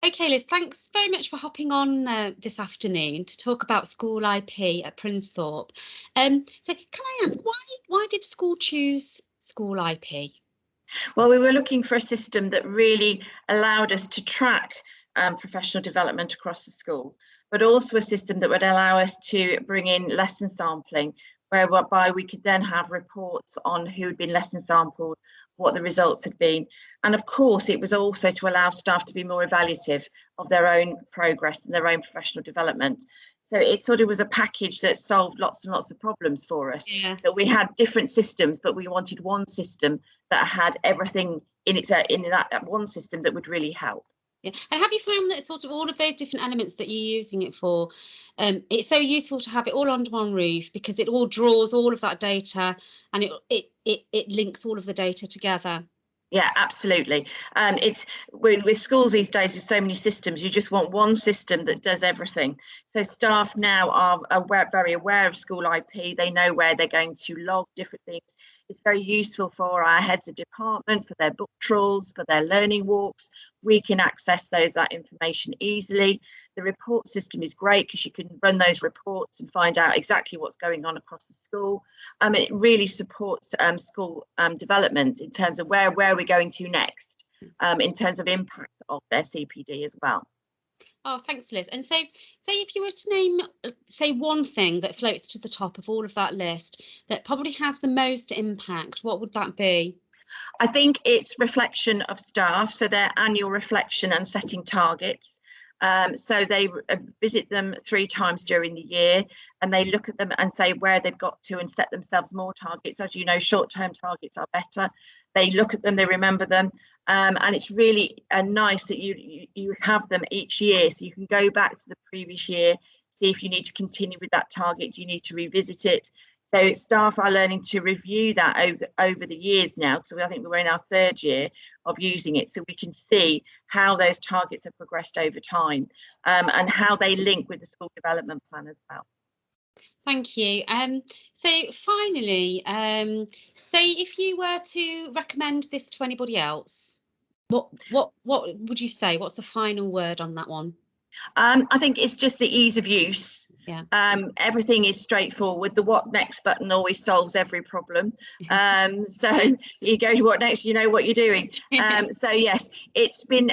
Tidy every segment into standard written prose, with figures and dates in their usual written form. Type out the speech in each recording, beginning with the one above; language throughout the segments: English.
Okay, Liz, thanks very much for hopping on this afternoon to talk about school IP at Princethorpe. So can I ask, why did school choose school IP? Well, we were looking for a system that really allowed us to track professional development across the school, but also a system that would allow us to bring in lesson sampling, whereby we could then have reports on who had been lesson sampled, what the results had been. And of course, it was also to allow staff to be more evaluative of their own progress and their own professional development. So it sort of was a package that solved lots and lots of problems for us. Yeah. That we had different systems, but we wanted one system that had everything in that one system that would really help. Yeah. And have you found that sort of all of those different elements that you're using it for, it's so useful to have it all under one roof because it all draws all of that data and it links all of the data together? Yeah, absolutely. It's with schools these days with so many systems, you just want one system that does everything. So staff now are very aware of school IP. They know where they're going to log different things. It's very useful for our heads of department, for their book trawls, for their learning walks. We can access that information easily. The report system is great because you can run those reports and find out exactly what's going on across the school. It really supports school development in terms of where we're going to next, in terms of impact of their CPD as well. Oh, thanks, Liz. And so, say if you were to name, say, one thing that floats to the top of all of that list that probably has the most impact, what would that be? I think it's reflection of staff, so their annual reflection and setting targets. So they visit them 3 times during the year and they look at them and say where they've got to and set themselves more targets. As you know, short-term targets are better. They look at them, they remember them, and it's really nice that you have them each year, so you can go back to the previous year, see if you need to continue with that target, you need to revisit it. So staff are learning to review that over the years now, because I think we're in our 3rd year of using it, so we can see how those targets have progressed over time, and how they link with the school development plan as well. Thank you. So finally, say if you were to recommend this to anybody else, what would you say? What's the final word on that one? I think it's just the ease of use. Yeah. Everything is straightforward. The what next button always solves every problem. So you go to what next, you know what you're doing. So yes, it's been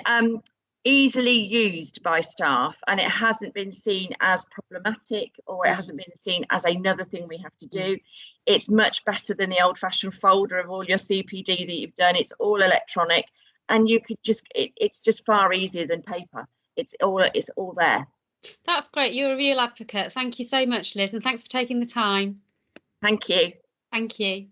easily used by staff and it hasn't been seen as problematic, or it hasn't been seen as another thing we have to do. It's much better than the old-fashioned folder of all your CPD that you've done. It's all electronic and you could just, it's just far easier than paper. It's all there. That's great. You're a real advocate. Thank you so much, Liz, and thanks for taking the time. Thank you. Thank you.